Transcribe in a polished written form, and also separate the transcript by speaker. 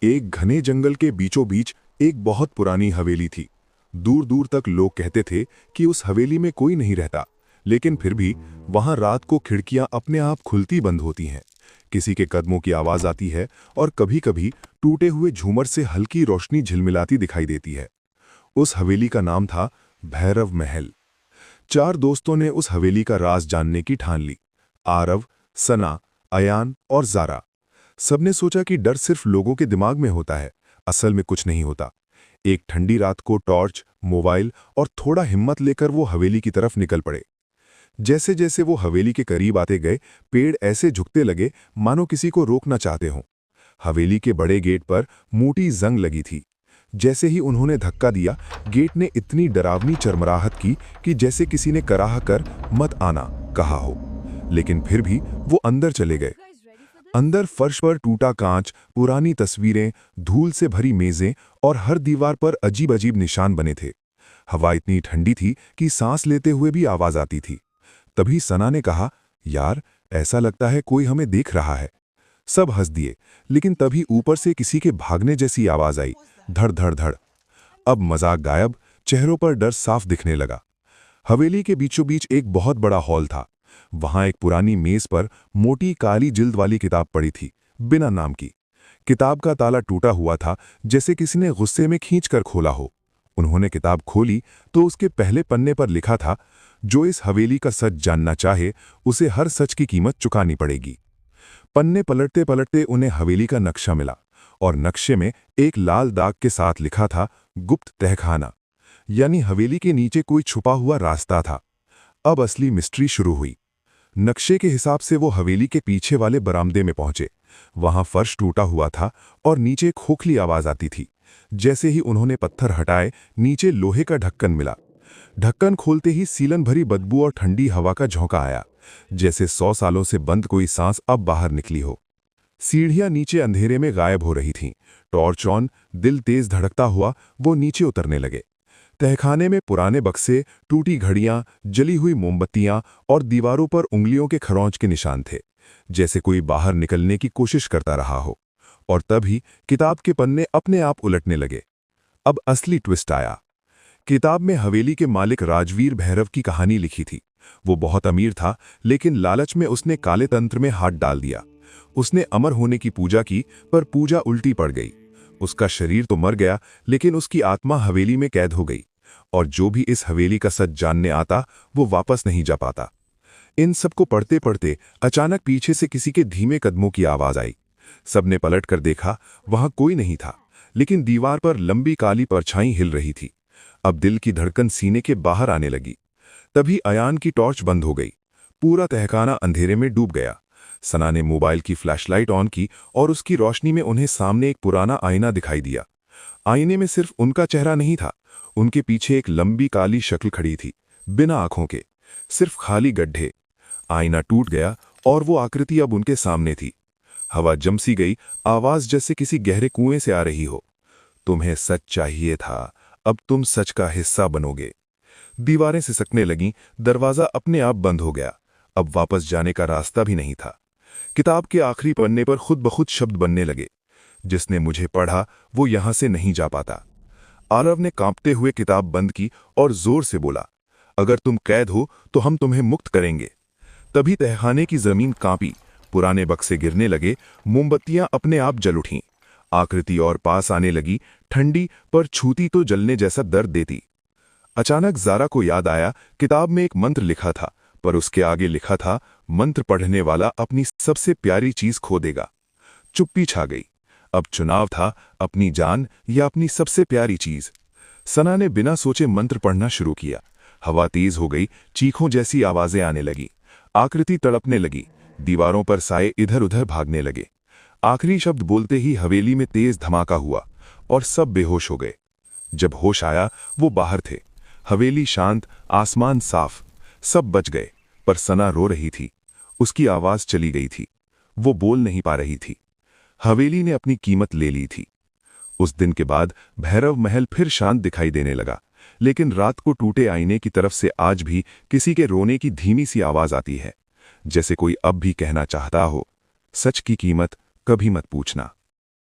Speaker 1: एक घने जंगल के बीचों बीच एक बहुत पुरानी हवेली थी। दूर दूर तक लोग कहते थे कि उस हवेली में कोई नहीं रहता, लेकिन फिर भी वहां रात को खिड़कियां अपने आप खुलती बंद होती हैं। किसी के कदमों की आवाज आती है और कभी कभी टूटे हुए झूमर से हल्की रोशनी झिलमिलाती दिखाई देती है। उस हवेली का नाम था भैरव महल। चार दोस्तों ने उस हवेली का राज जानने की ठान ली। आरव, सना, अयान और जारा। सबने सोचा कि डर सिर्फ लोगों के दिमाग में होता है, असल में कुछ नहीं होता। एक ठंडी रात को टॉर्च, मोबाइल और थोड़ा हिम्मत लेकर वो हवेली की तरफ निकल पड़े। जैसे जैसे वो हवेली के करीब आते गए, पेड़ ऐसे झुकते लगे मानो किसी को रोकना चाहते हों। हवेली के बड़े गेट पर मोटी जंग लगी थी। जैसे ही उन्होंने धक्का दिया, गेट ने इतनी डरावनी चरमराहट की कि जैसे किसी ने कराह कर मत आना कहा हो। लेकिन फिर भी वो अंदर चले गए। अंदर फर्श पर टूटा कांच, पुरानी तस्वीरें, धूल से भरी मेजें और हर दीवार पर अजीब अजीब निशान बने थे। हवा इतनी ठंडी थी कि सांस लेते हुए भी आवाज आती थी। तभी सना ने कहा, यार, ऐसा लगता है कोई हमें देख रहा है। सब हंस दिए, लेकिन तभी ऊपर से किसी के भागने जैसी आवाज आई, धड़ धड़ धड़। अब मजाक गायब, चेहरों पर डर साफ दिखने लगा। हवेली के बीचों बीच एक बहुत बड़ा हॉल था। वहां एक पुरानी मेज पर मोटी काली जिल्द वाली किताब पड़ी थी, बिना नाम की। किताब का ताला टूटा हुआ था, जैसे किसी ने गुस्से में खींचकर खोला हो। उन्होंने किताब खोली तो उसके पहले पन्ने पर लिखा था, जो इस हवेली का सच जानना चाहे उसे हर सच की कीमत चुकानी पड़ेगी। पन्ने पलटते पलटते उन्हें हवेली का नक्शा मिला और नक्शे में एक लाल दाग के साथ लिखा था, गुप्त तहखाना। यानी हवेली के नीचे कोई छुपा हुआ रास्ता था। अब असली मिस्ट्री शुरू हुई। नक्शे के हिसाब से वो हवेली के पीछे वाले बरामदे में पहुंचे। वहां फर्श टूटा हुआ था और नीचे खोखली आवाज आती थी। जैसे ही उन्होंने पत्थर हटाए, नीचे लोहे का ढक्कन मिला। ढक्कन खोलते ही सीलन भरी बदबू और ठंडी हवा का झोंका आया, जैसे 100 सालों से बंद कोई सांस अब बाहर निकली हो। सीढ़ियां नीचे अंधेरे में गायब हो रही थीं। टॉर्च ऑन, दिल तेज धड़कता हुआ वो नीचे उतरने लगे। तहखाने में पुराने बक्से, टूटी घड़ियां, जली हुई मोमबत्तियां और दीवारों पर उंगलियों के खरोंच के निशान थे, जैसे कोई बाहर निकलने की कोशिश करता रहा हो। और तभी किताब के पन्ने अपने आप उलटने लगे। अब असली ट्विस्ट आया। किताब में हवेली के मालिक राजवीर भैरव की कहानी लिखी थी। वो बहुत अमीर था, लेकिन लालच में उसने काले तंत्र में हाथ डाल दिया। उसने अमर होने की पूजा की, पर पूजा उल्टी पड़ गई। उसका शरीर तो मर गया, लेकिन उसकी आत्मा हवेली में कैद हो गई। और जो भी इस हवेली का सच जानने आता, वो वापस नहीं जा पाता। इन सबको पढ़ते पढ़ते अचानक पीछे से किसी के धीमे कदमों की आवाज आई। सबने पलट कर देखा, वहां कोई नहीं था, लेकिन दीवार पर लंबी काली परछाई हिल रही थी। अब दिल की धड़कन सीने के बाहर आने लगी। तभी अयान की टॉर्च बंद हो गई। पूरा तहखाना अंधेरे में डूब गया। सना ने मोबाइल की फ्लैशलाइट ऑन की और उसकी रोशनी में उन्हें सामने एक पुराना आईना दिखाई दिया। आईने में सिर्फ उनका चेहरा नहीं था, उनके पीछे एक लंबी काली शक्ल खड़ी थी, बिना आंखों के, सिर्फ खाली गड्ढे। आईना टूट गया और वो आकृति अब उनके सामने थी। हवा जम सी गई, आवाज जैसे किसी गहरे कुएं से आ रही हो। तुम्हें सच चाहिए था, अब तुम सच का हिस्सा बनोगे। दीवारें सिसकने लगीं, दरवाजा अपने आप बंद हो गया। अब वापस जाने का रास्ता भी नहीं था। किताब के आखिरी पन्ने पर खुद ब खुद शब्द बनने लगे, जिसने मुझे पढ़ा वो यहां से नहीं जा पाता। आरव ने कांपते हुए किताब बंद की और जोर से बोला, अगर तुम कैद हो तो हम तुम्हें मुक्त करेंगे। तभी तहखाने की जमीन कांपी, पुराने बक्से गिरने लगे, मोमबत्तियां अपने आप जल उठीं। आकृति और पास आने लगी, ठंडी पर छूती तो जलने जैसा दर्द देती। अचानक जारा को याद आया, किताब में एक मंत्र लिखा था, पर उसके आगे लिखा था, मंत्र पढ़ने वाला अपनी सबसे प्यारी चीज खो देगा। चुप्पी छा गई। अब चुनाव था, अपनी जान या अपनी सबसे प्यारी चीज। सना ने बिना सोचे मंत्र पढ़ना शुरू किया। हवा तेज हो गई, चीखों जैसी आवाजें आने लगी। आकृति तड़पने लगी, दीवारों पर साए इधर उधर भागने लगे। आखिरी शब्द बोलते ही हवेली में तेज धमाका हुआ और सब बेहोश हो गए। जब होश आया, वो बाहर थे। हवेली शांत, आसमान साफ, सब बच गए। पर सना रो रही थी, उसकी आवाज चली गई थी, वो बोल नहीं पा रही थी। हवेली ने अपनी कीमत ले ली थी। उस दिन के बाद भैरव महल फिर शांत दिखाई देने लगा, लेकिन रात को टूटे आईने की तरफ से आज भी किसी के रोने की धीमी सी आवाज आती है, जैसे कोई अब भी कहना चाहता हो, सच की कीमत कभी मत पूछना।